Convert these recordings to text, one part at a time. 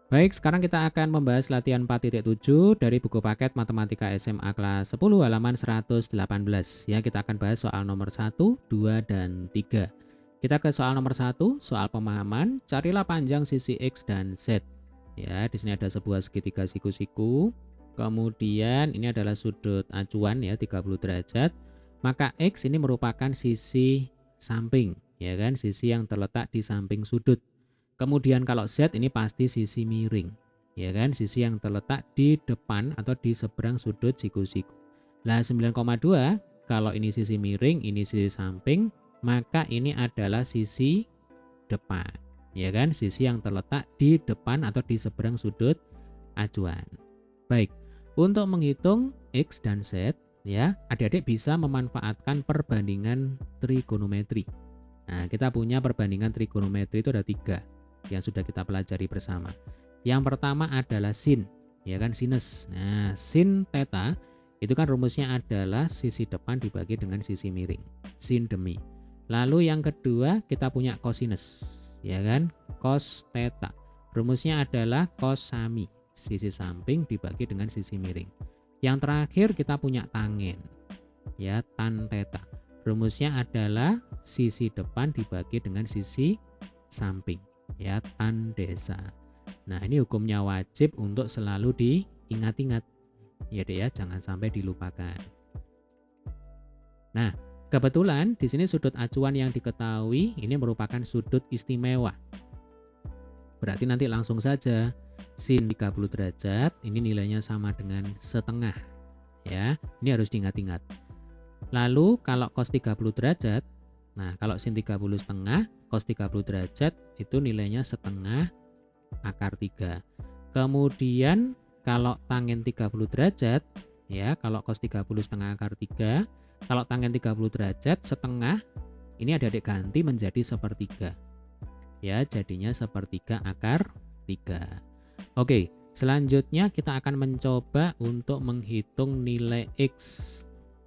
Baik, sekarang kita akan membahas latihan 4.7 dari buku paket Matematika SMA kelas 10 halaman 118. Ya, kita akan bahas soal nomor 1, 2, dan 3. Kita ke soal nomor 1, soal pemahaman, carilah panjang sisi X dan Z. Ya, di sini ada sebuah segitiga siku-siku. Kemudian ini adalah sudut acuan ya 30 derajat. Maka X ini merupakan sisi samping, ya kan? Sisi yang terletak di samping sudut. Kemudian kalau Z ini pasti sisi miring, ya kan? Sisi yang terletak di depan atau di seberang sudut siku-siku. Nah, 9,2 kalau ini sisi miring, ini sisi samping, maka ini adalah sisi depan, ya kan? Sisi yang terletak di depan atau di seberang sudut acuan. Baik, untuk menghitung X dan Z, ya, adik-adik bisa memanfaatkan perbandingan trigonometri. Nah, kita punya perbandingan trigonometri itu ada 3 yang sudah kita pelajari bersama. Yang pertama adalah sin, ya kan, sinus. Nah, sin theta itu kan rumusnya adalah sisi depan dibagi dengan sisi miring, sin demi. Lalu yang kedua kita punya cosinus, ya kan, cos theta. Rumusnya adalah cos sami, sisi samping dibagi dengan sisi miring. Yang terakhir kita punya tangen, ya, tan theta. Rumusnya adalah sisi depan dibagi dengan sisi samping, ya, tan desa. Nah, ini hukumnya wajib untuk selalu diingat-ingat, ya deh ya, jangan sampai dilupakan. Nah, kebetulan di sini sudut acuan yang diketahui ini merupakan sudut istimewa. Berarti nanti langsung saja sin 30 derajat ini nilainya sama dengan setengah, ya. Ini harus diingat-ingat. Lalu kalau cos 30 derajat, nah kalau sin 30 setengah, cos 30 derajat itu nilainya setengah akar 3. Kemudian kalau tangen 30 derajat, ya, kalau cos 30 setengah akar 3, kalau tangen 30 derajat setengah, ini adik-adik ganti menjadi sepertiga. Ya, jadinya sepertiga akar 3. Oke, selanjutnya kita akan mencoba untuk menghitung nilai X.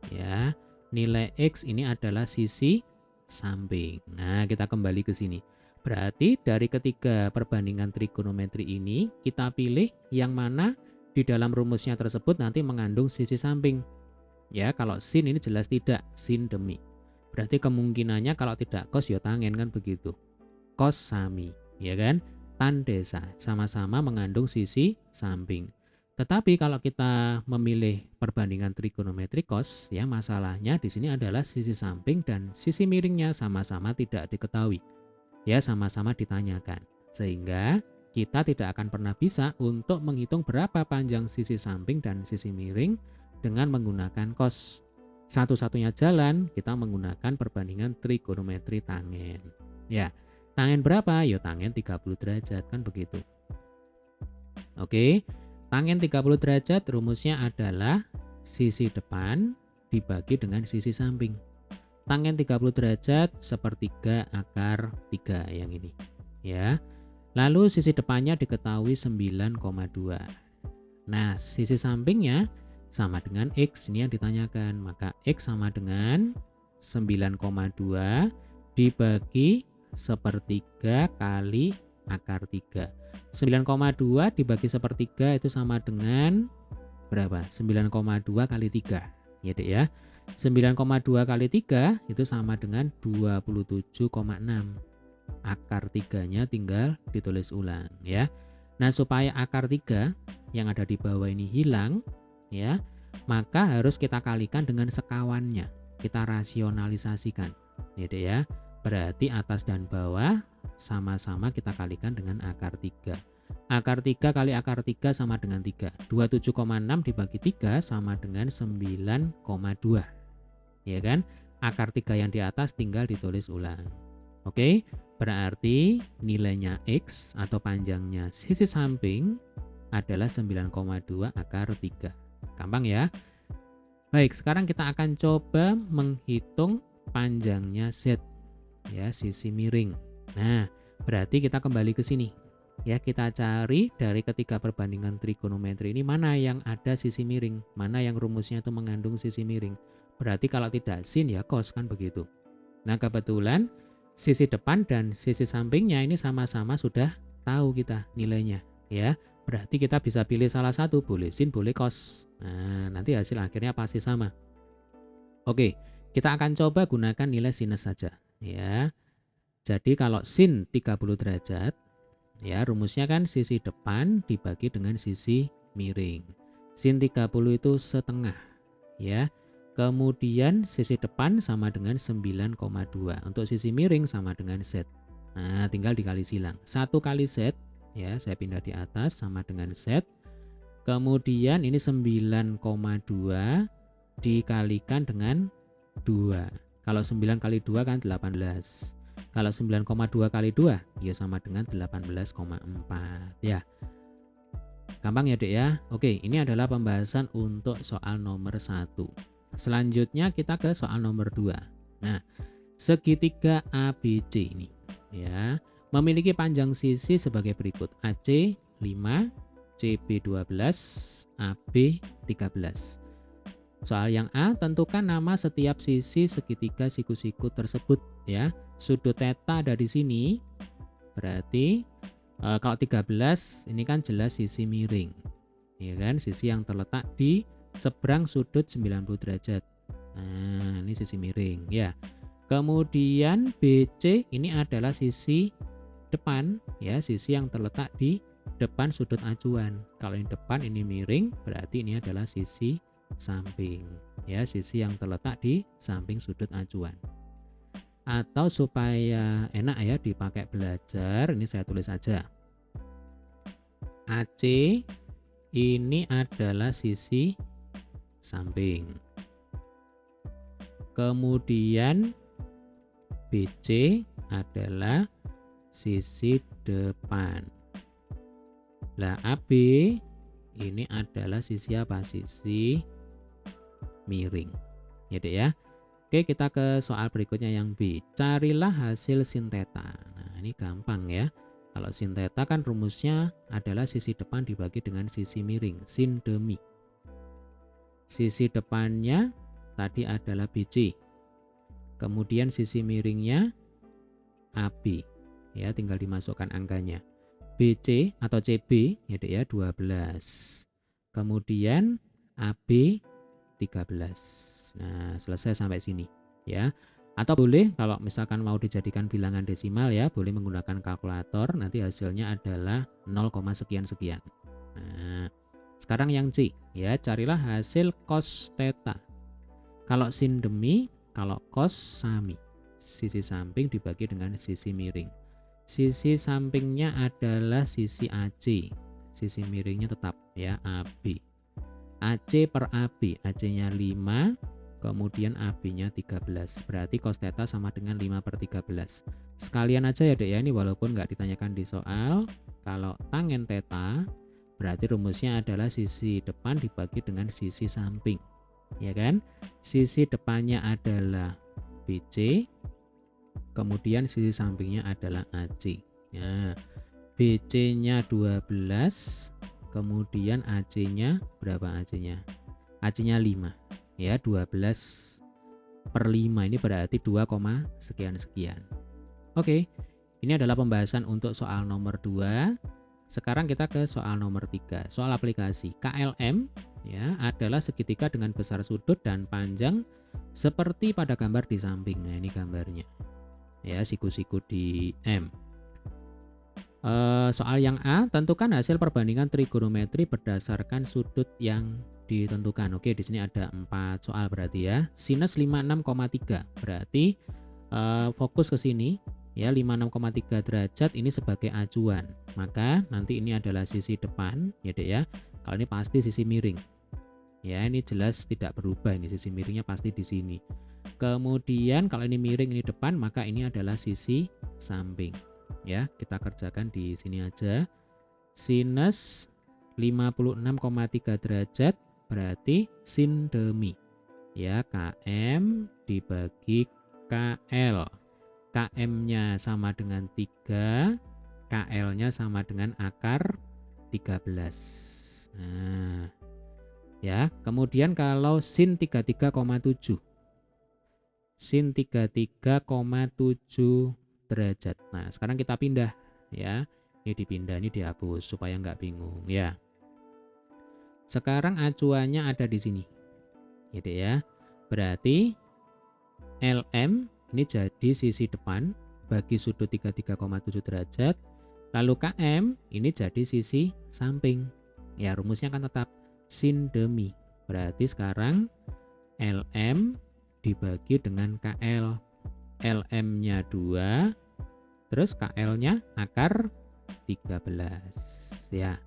Ya, nilai X ini adalah sisi samping. Nah, kita kembali ke sini. Berarti dari ketiga perbandingan trigonometri ini, kita pilih yang mana di dalam rumusnya tersebut nanti mengandung sisi samping. Ya, kalau sin ini jelas tidak, sin demi. Berarti kemungkinannya kalau tidak cos ya tangen kan begitu. Cos sami, ya kan? Tan desa, sama-sama mengandung sisi samping. Tetapi kalau kita memilih perbandingan trigonometri cos, ya masalahnya di sini adalah sisi samping dan sisi miringnya sama-sama tidak diketahui. Ya, sama-sama ditanyakan. Sehingga kita tidak akan pernah bisa untuk menghitung berapa panjang sisi samping dan sisi miring dengan menggunakan cos. Satu-satunya jalan kita menggunakan perbandingan trigonometri tangen. Ya, tangen berapa? Ya tangen 30 derajat kan begitu. Oke, tangen 30 derajat rumusnya adalah sisi depan dibagi dengan sisi samping. Tangen 30 derajat sepertiga akar 3 yang ini. Ya. Lalu sisi depannya diketahui 9,2. Nah, sisi sampingnya sama dengan X, ini yang ditanyakan. Maka X sama dengan 9,2 dibagi sepertiga kali akar 3. 9,2 dibagi sepertiga itu sama dengan berapa? 9,2 kali 3. Ya dek ya. 9,2 kali 3 itu sama dengan 27,6. Akar 3-nya tinggal ditulis ulang ya. Nah, supaya akar 3 yang ada di bawah ini hilang ya, maka harus kita kalikan dengan sekawannya. Kita rasionalisasikan. Ya dek ya. Berarti atas dan bawah sama-sama kita kalikan dengan akar 3. Akar 3 kali akar 3 sama dengan 3. 27,6 dibagi 3 sama dengan 9,2. Ya kan? Akar 3 yang di atas tinggal ditulis ulang. Oke, berarti nilainya X atau panjangnya sisi samping adalah 9,2 akar 3. Gampang ya? Baik, sekarang kita akan coba menghitung panjangnya Z. Ya, sisi miring. Nah, berarti kita kembali ke sini. Ya, kita cari dari ketiga perbandingan trigonometri ini mana yang ada sisi miring, mana yang rumusnya itu mengandung sisi miring. Berarti kalau tidak sin ya cos kan begitu. Nah, kebetulan sisi depan dan sisi sampingnya ini sama-sama sudah tahu kita nilainya, ya. Berarti kita bisa pilih salah satu, boleh sin, boleh cos. Nah, nanti hasil akhirnya pasti sama. Oke, kita akan coba gunakan nilai sinus saja, ya. Jadi kalau sin 30 derajat, ya rumusnya kan sisi depan dibagi dengan sisi miring. Sin 30 itu setengah, ya. Kemudian sisi depan sama dengan 9,2. Untuk sisi miring sama dengan Z. Nah, tinggal dikali silang. 1 kali Z, ya, saya pindah di atas sama dengan Z. Kemudian ini 9,2 dikalikan dengan 2. Kalau 9 kali 2 kan 18. Kalau 9,2 kali 2 ya sama dengan 18,4 ya. Gampang ya, Dek ya. Oke, ini adalah pembahasan untuk soal nomor 1. Selanjutnya kita ke soal nomor 2. Nah, segitiga ABC ini ya, memiliki panjang sisi sebagai berikut. AC 5, CB 12, AB 13. Soal yang A, tentukan nama setiap sisi segitiga siku-siku tersebut ya. Sudut theta ada di sini. Berarti kalau 13 ini kan jelas sisi miring. Ya kan? Sisi yang terletak di seberang sudut 90 derajat. Nah, ini sisi miring ya. Kemudian BC ini adalah sisi depan ya, sisi yang terletak di depan sudut acuan. Kalau yang depan ini miring, berarti ini adalah sisi samping ya, sisi yang terletak di samping sudut acuan. Atau supaya enak ya dipakai belajar, ini saya tulis saja. AC ini adalah sisi samping. Kemudian BC adalah sisi depan. Lah AB ini adalah sisi apa? Sisi miring. Ya, Dek ya. Oke, kita ke soal berikutnya yang B. Carilah hasil sin theta. Nah, ini gampang ya. Kalau sin theta kan rumusnya adalah sisi depan dibagi dengan sisi miring, sin demi. Sisi depannya tadi adalah BC. Kemudian sisi miringnya AB. Ya, tinggal dimasukkan angkanya. BC atau CB ya, Dek ya, 12. Kemudian AB 13. Nah, selesai sampai sini ya. Atau boleh kalau misalkan mau dijadikan bilangan desimal ya, boleh menggunakan kalkulator, nanti hasilnya adalah 0, sekian sekian. Nah, sekarang yang C ya, carilah hasil cos theta. Kalau sin demi, kalau cos sami. Sisi samping dibagi dengan sisi miring. Sisi sampingnya adalah sisi AC. Sisi miringnya tetap ya, AB. AC per AB, AC-nya 5, kemudian AB-nya 13. Berarti cos theta sama dengan 5 per 13. Sekalian aja ya, Dek ya, ini walaupun nggak ditanyakan di soal. Kalau tangen theta, berarti rumusnya adalah sisi depan dibagi dengan sisi samping. Ya kan? Sisi depannya adalah BC, kemudian sisi sampingnya adalah AC. Ya. BC-nya 12, kemudian AC-nya berapa AC-nya? AC-nya 5. Ya, 12 per 5 ini berarti 2, sekian sekian. Oke, ini adalah pembahasan untuk soal nomor 2. Sekarang kita ke soal nomor 3. Soal aplikasi. KLM ya adalah segitiga dengan besar sudut dan panjang seperti pada gambar di samping. Nah, ini gambarnya. Ya, siku-siku di M. Soal yang A, tentukan hasil perbandingan trigonometri berdasarkan sudut yang ditentukan. Oke, di sini ada 4 soal berarti ya. Sinus 56,3 berarti fokus ke sini ya, 56,3 derajat ini sebagai acuan. Maka nanti ini adalah sisi depan ya, Dek ya. Kalau ini pasti sisi miring. Ya, ini jelas tidak berubah, ini sisi miringnya pasti di sini. Kemudian kalau ini miring ini depan, maka ini adalah sisi samping. Ya, kita kerjakan di sini aja. Sinus 56,3 derajat berarti sin demi. Ya, KM dibagi KL. KM-nya sama dengan 3, KL-nya sama dengan akar 13. Nah, ya, kemudian kalau sin 33,7. Sin 33,7 derajat. Nah, sekarang kita pindah ya. Ini dipindah, ini dihapus supaya nggak bingung ya. Sekarang acuannya ada di sini, gitu ya. Berarti LM ini jadi sisi depan bagi sudut 33,7 derajat. Lalu KM ini jadi sisi samping. Ya, rumusnya kan tetap sin demi. Berarti sekarang LM dibagi dengan KL. LM-nya 2, terus KL-nya akar 13 ya.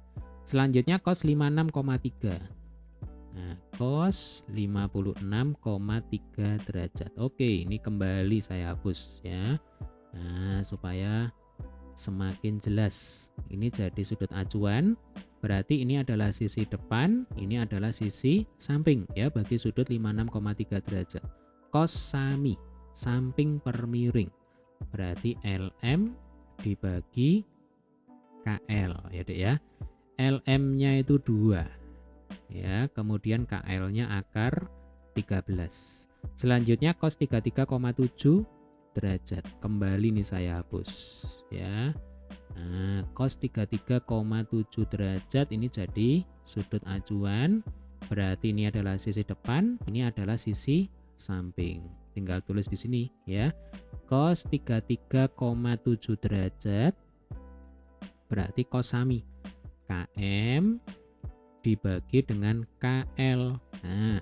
Selanjutnya cos 56,3. Nah, cos 56,3 derajat. Oke, ini kembali saya hapus ya. Nah, supaya semakin jelas. Ini jadi sudut acuan. Berarti ini adalah sisi depan, ini adalah sisi samping ya bagi sudut 56,3 derajat. Cos sami, samping per miring. Berarti LM dibagi KL ya Dek ya. LM-nya itu 2 ya, kemudian KL-nya akar 13. Selanjutnya cos 33,7 derajat. Kembali nih saya hapus ya. Nah, cos 33,7 derajat ini jadi sudut acuan. Berarti ini adalah sisi depan, ini adalah sisi samping. Tinggal tulis di sini ya. Cos 33,7 derajat berarti cos sami KM dibagi dengan KL. Nah,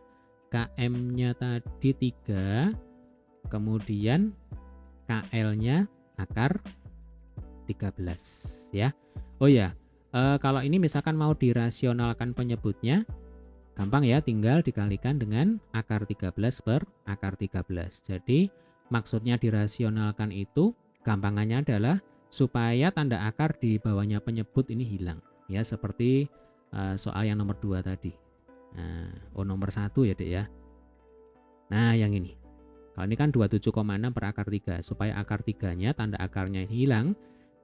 KM-nya tadi 3, kemudian KL-nya akar 13 ya. Oh ya, kalau ini misalkan mau dirasionalkan penyebutnya, gampang ya, tinggal dikalikan dengan akar 13 per akar 13. Jadi maksudnya dirasionalkan itu gampangannya adalah supaya tanda akar di bawahnya penyebut ini hilang ya, seperti soal yang nomor 2 tadi. Nah, nomor 1 ya Dek ya. Nah, yang ini. Kalau ini kan 27,6 per akar 3. Supaya akar 3-nya, tanda akarnya hilang,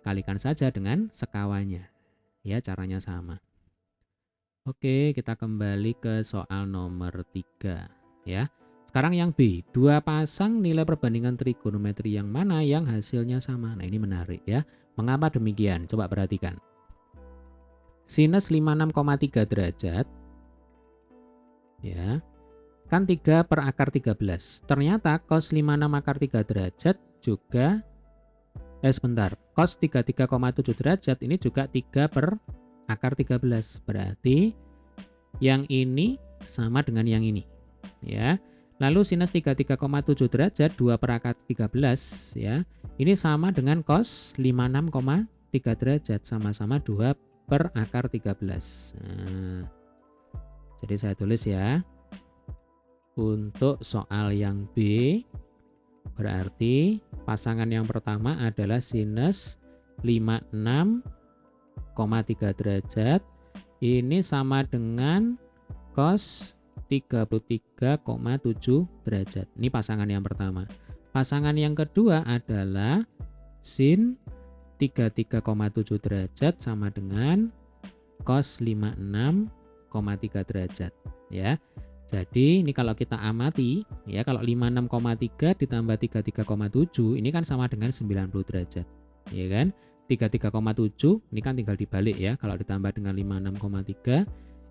kalikan saja dengan sekawannya. Ya, caranya sama. Oke, kita kembali ke soal nomor 3 ya. Sekarang yang B, 2 pasang nilai perbandingan trigonometri yang mana yang hasilnya sama. Nah, ini menarik ya. Mengapa demikian? Coba perhatikan. Sinus 56,3 derajat ya, kan 3 per akar 13. Ternyata cos 56 akar 3 derajat juga cos 33,7 derajat ini juga 3 per akar 13. Berarti yang ini sama dengan yang ini ya. Lalu sinus 33,7 derajat 2 per akar 13 ya. Ini sama dengan cos 56,3 derajat, sama-sama 2 per akar 13. Nah, jadi saya tulis ya. Untuk soal yang B, berarti pasangan yang pertama adalah sinus 56,3 derajat. Ini sama dengan cos 33,7 derajat. Ini pasangan yang pertama. Pasangan yang kedua adalah sin 33,7 derajat sama dengan cos 56,3 derajat ya. Jadi ini kalau kita amati ya, kalau 56,3 ditambah 33,7 ini kan sama dengan 90 derajat. Ya kan? 33,7 ini kan tinggal dibalik ya. Kalau ditambah dengan 56,3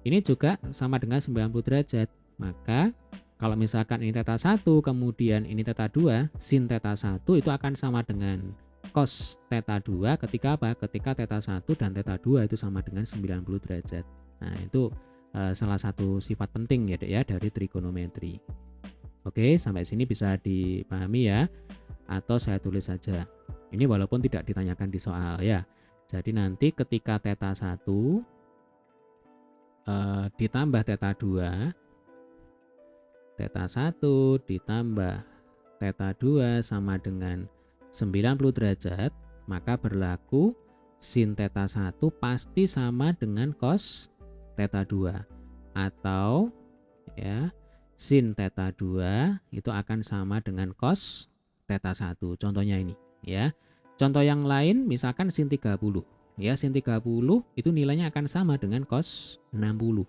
ini juga sama dengan 90 derajat. Maka kalau misalkan ini theta 1 kemudian ini theta 2, sin theta 1 itu akan sama dengan cos theta 2 ketika apa? Ketika theta 1 dan theta 2 itu sama dengan 90 derajat. Nah, itu salah satu sifat penting ya Dek ya dari trigonometri. Oke, sampai sini bisa dipahami ya, atau saya tulis saja. Ini walaupun tidak ditanyakan di soal ya. Jadi nanti ketika theta 1 ditambah theta 2, theta 1 ditambah theta 2 sama dengan 90 derajat, maka berlaku sin theta 1 pasti sama dengan cos theta 2, atau ya sin theta 2 itu akan sama dengan cos theta 1. Contohnya ini ya. Contoh yang lain misalkan sin 30. Ya, sin 30 itu nilainya akan sama dengan cos 60.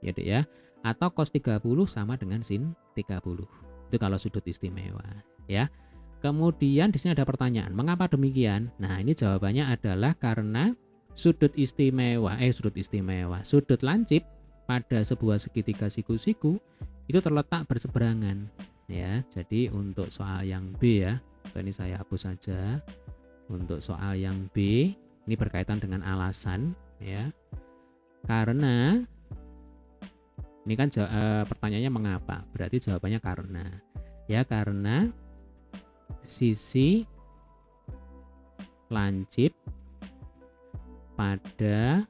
Ya, Dek ya. Atau cos 30 sama dengan sin 30. Itu kalau sudut istimewa, ya. Kemudian di sini ada pertanyaan, mengapa demikian? Nah, ini jawabannya adalah karena Sudut lancip pada sebuah segitiga siku-siku itu terletak berseberangan ya. Jadi untuk soal yang B ya, ini saya hapus saja. Untuk soal yang B ini berkaitan dengan alasan ya. Karena ini kan pertanyaannya mengapa? Berarti jawabannya karena. Ya, karena sisi lancip pada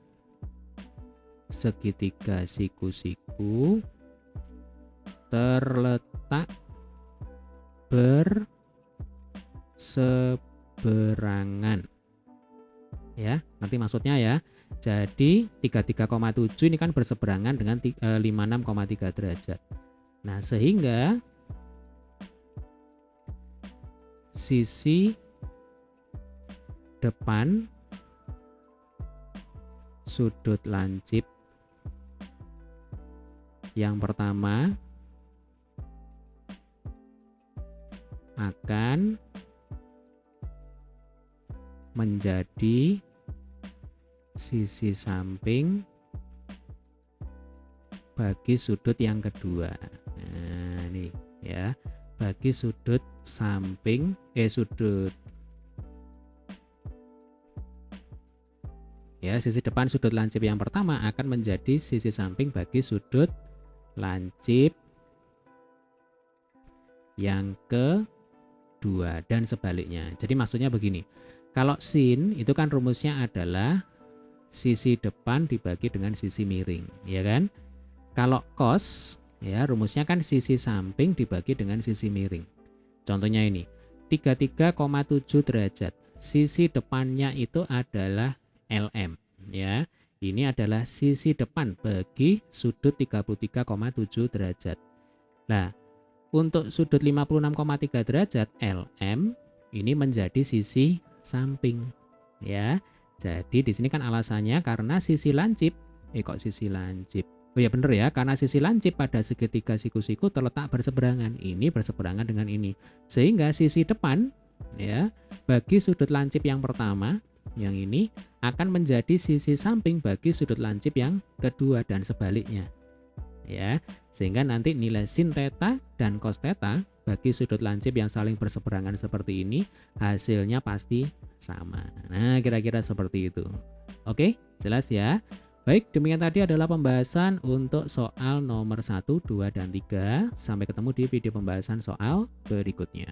segitiga siku-siku terletak berseberangan. Ya, nanti maksudnya ya. Jadi 33,7 ini kan berseberangan dengan 56,3 derajat. Nah, sehingga sisi depan sudut lancip yang pertama akan menjadi sisi samping bagi sudut yang kedua. Nah, ini ya, bagi sudut samping sisi depan sudut lancip yang pertama akan menjadi sisi samping bagi sudut lancip yang kedua dan sebaliknya. Jadi maksudnya begini, kalau sin itu kan rumusnya adalah sisi depan dibagi dengan sisi miring, ya kan? Kalau cos ya rumusnya kan sisi samping dibagi dengan sisi miring. Contohnya ini 33,7 derajat. Sisi depannya itu adalah LM ya. Ini adalah sisi depan bagi sudut 33,7 derajat. Nah, untuk sudut 56,3 derajat LM ini menjadi sisi samping ya. Jadi di sini kan alasannya karena sisi lancip sisi lancip. Oh ya bener ya, karena sisi lancip pada segitiga siku-siku terletak berseberangan. Ini berseberangan dengan ini. Sehingga sisi depan ya bagi sudut lancip yang pertama yang ini akan menjadi sisi samping bagi sudut lancip yang kedua dan sebaliknya. Ya, sehingga nanti nilai sin theta dan cos theta bagi sudut lancip yang saling berseberangan seperti ini hasilnya pasti sama. Nah, kira-kira seperti itu. Oke, jelas ya? Baik, demikian tadi adalah pembahasan untuk soal nomor 1, 2, dan 3. Sampai ketemu di video pembahasan soal berikutnya.